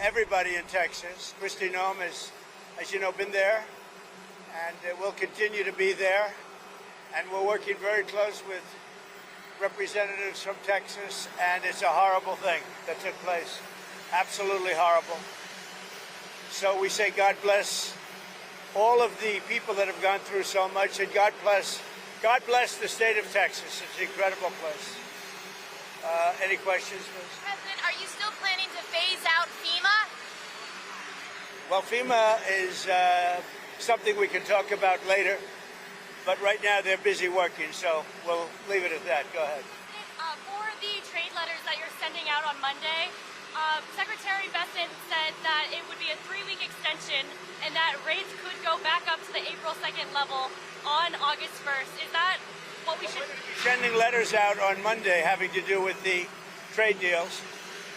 everybody in Texas. Kristi Noem has, as you know, been there and will continue to be there. And we're working very close with representatives from Texas, and it's a horrible thing that took place. Absolutely horrible. So we say God bless all of the people that have gone through so much, and God bless the state of Texas. It's an incredible place. Any questions, please? President, are you still planning to phase out FEMA? Well, FEMA is something we can talk about later, but right now they're busy working, so we'll leave it at that. Go ahead. For the trade letters that you're sending out on Monday, Secretary Bessent said that it would be a 3-week extension and that rates could go back up to the April 2nd level on August 1st. Is that what we should... We're going to be sending letters out on Monday having to do with the trade deals.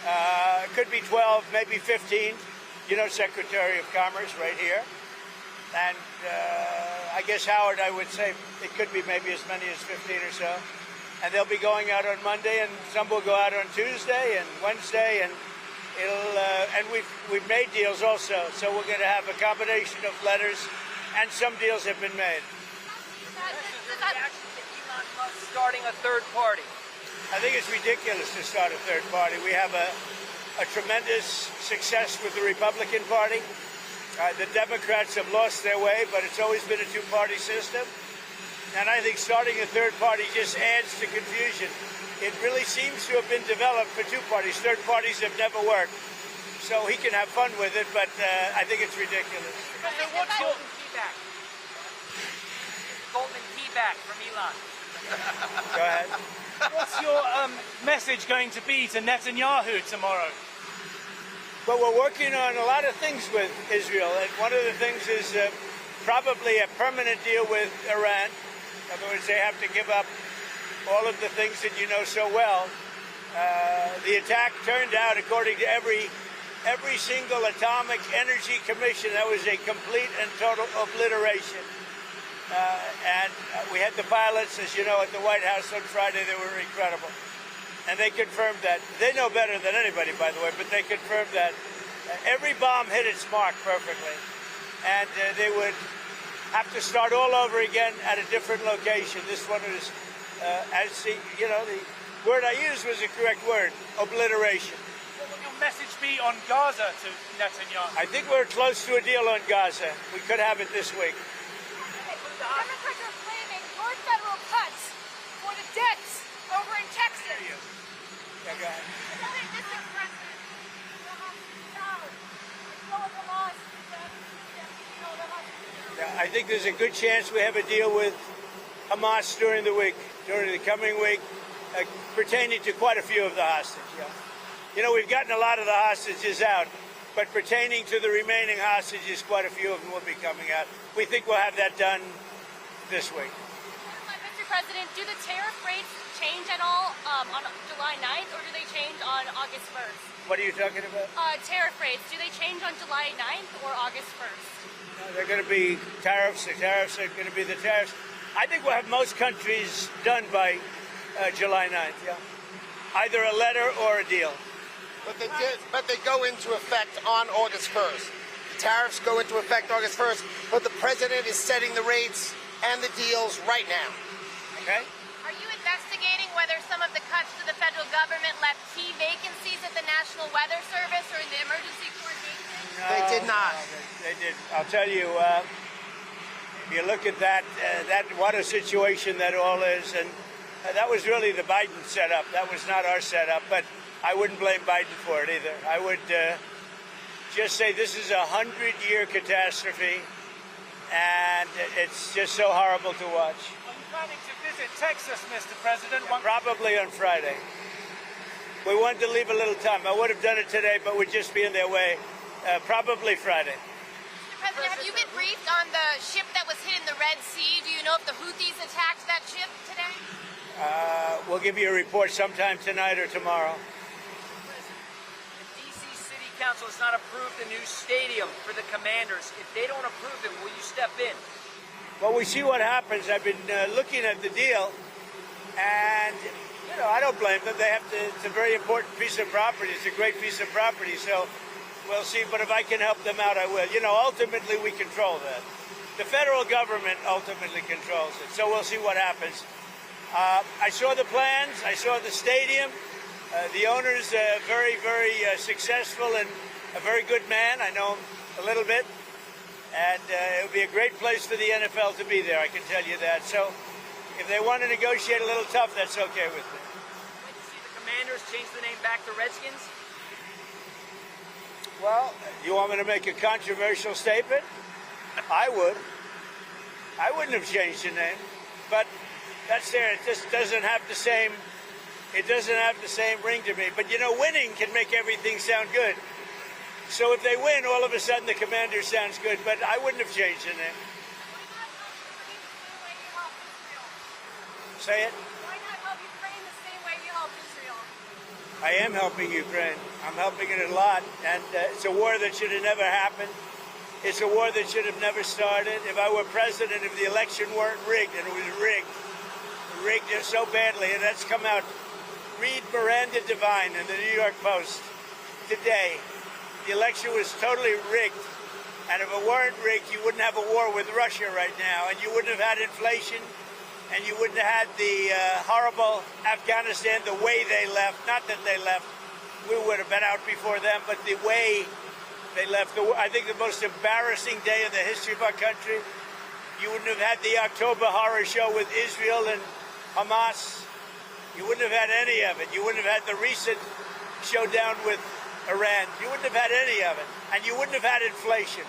It could be 12, maybe 15. You know, Secretary of Commerce right here. And I guess, Howard, I would say it could be maybe as many as 15 or so. And they'll be going out on Monday, and some will go out on Tuesday and Wednesday, and we've made deals also. So we're going to have a combination of letters, and some deals have been made. Your reaction to Elon Musk starting a third party? I think it's ridiculous to start a third party. We have a tremendous success with the Republican Party. The Democrats have lost their way, but it's always been a two-party system. And I think starting a third party just adds to confusion. It really seems to have been developed for two parties. Third parties have never worked. So he can have fun with it, but I think it's ridiculous. President, what's your feedback? Golden key back from Elon. Go ahead. What's your message going to be to Netanyahu tomorrow? Well, we're working on a lot of things with Israel, and one of the things is probably a permanent deal with Iran. In other words, they have to give up all of the things that you know so well. The attack turned out, according to every single atomic energy commission, that was a complete and total obliteration. And we had the pilots, as you know, at the White House on Friday. They were incredible. And they confirmed that. They know better than anybody, by the way, but they confirmed that. Every bomb hit its mark perfectly. And they would have to start all over again at a different location. This one is, the word I used was the correct word, obliteration. What will your message be on Gaza to Netanyahu? I think we're close to a deal on Gaza. We could have it this week. Democrats are claiming more federal cuts for the debts over in Texas. Yeah, go ahead. Another district president. I think there's a good chance we have a deal with Hamas during the coming week, pertaining to quite a few of the hostages. Yeah. You know, we've gotten a lot of the hostages out, but pertaining to the remaining hostages, quite a few of them will be coming out. We think we'll have that done this week. Mr. President, do the tariff rates change at all on July 9th, or do they change on August 1st? What are you talking about? Tariff rates, do they change on July 9th or August 1st? They're going to be tariffs. The tariffs are going to be the tariffs. I think we'll have most countries done by July 9th, yeah. Either a letter or a deal. But they go into effect on August 1st. The tariffs go into effect August 1st, but the president is setting the rates and the deals right now. Okay? Are you investigating whether some of the cuts to the federal government left key vacancies at the National Weather Service or in the emergency coordination? No, They did not. No, they did. I'll tell you, if you look at that, what a situation that all is, and that was really the Biden setup. That was not our setup, but I wouldn't blame Biden for it either. I would just say this is a 100-year catastrophe, and it's just so horrible to watch. Are you planning to visit Texas, Mr. President? Probably on Friday. We wanted to leave a little time. I would have done it today, but we'd just be in their way. Probably Friday. Mr. President, have you been briefed on the ship that was hit in the Red Sea? Do you know if the Houthis attacked that ship today? We'll give you a report sometime tonight or tomorrow. The D.C. City Council has not approved a new stadium for the Commanders. If they don't approve it, will you step in? Well, we see what happens. I've been looking at the deal, and I don't blame them. They have to. It's a very important piece of property. It's a great piece of property. So We'll see, but if I can help them out, I will. You know, ultimately we control that. The federal government ultimately controls it, so we'll see what happens. I saw the plans. I saw the stadium. The owner's very, very successful and a very good man. I know him a little bit. And it would be a great place for the NFL to be there, I can tell you that. So if they want to negotiate a little tough, that's okay with me. Like to see the Commanders change the name back to Redskins? Well, you want me to make a controversial statement? I would. I wouldn't have changed the name, but that's there. It just doesn't have the same. It doesn't have the same ring to me. But you know, winning can make everything sound good. So if they win, all of a sudden the Commander sounds good. But I wouldn't have changed the name. Say it. Why not help Ukraine the same way you helped Israel? I am helping Ukraine. I'm helping it a lot, and it's a war that should have never happened. It's a war that should have never started. If I were president, if the election weren't rigged, and it was rigged just so badly, and that's come out. Read Miranda Devine in the New York Post today. The election was totally rigged, and if it weren't rigged, you wouldn't have a war with Russia right now, and you wouldn't have had inflation, and you wouldn't have had the horrible Afghanistan the way they left. Not that they left. We would have been out before them, but the way they left, I think the most embarrassing day in the history of our country. You wouldn't have had the October horror show with Israel and Hamas. You wouldn't have had any of it. You wouldn't have had the recent showdown with Iran. You wouldn't have had any of it. And you wouldn't have had inflation.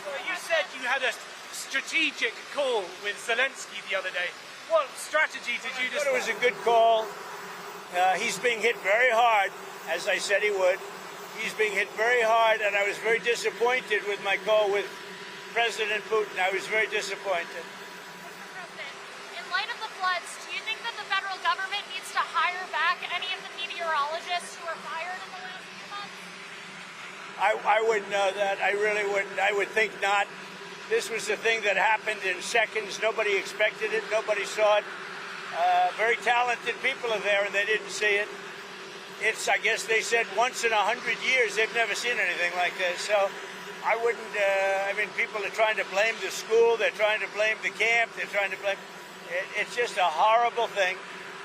So you said you had a strategic call with Zelensky the other day. What strategy did you I thought it discuss? was a good call. He's being hit very hard, as I said he would. He's being hit very hard, and I was very disappointed with my call with President Putin. I was very disappointed. Mr. President, in light of the floods, do you think that the federal government needs to hire back any of the meteorologists who were fired in the last few months? I wouldn't know that. I really wouldn't. I would think not. This was a thing that happened in seconds. Nobody expected it. Nobody saw it. Very talented people are there, and they didn't see it. It's, I guess they said, once in 100 years. They've never seen anything like this. So I wouldn't, I mean, people are trying to blame the school. They're trying to blame the camp. They're trying to blame. It's just a horrible thing.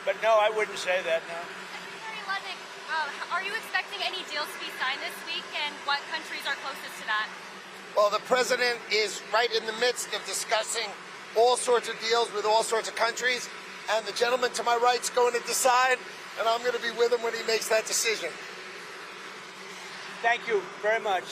But no, I wouldn't say that, no. Secretary Ludnick, are you expecting any deals to be signed this week, and what countries are closest to that? Well, the president is right in the midst of discussing all sorts of deals with all sorts of countries, and the gentleman to my right's going to decide, and I'm going to be with him when he makes that decision. Thank you very much.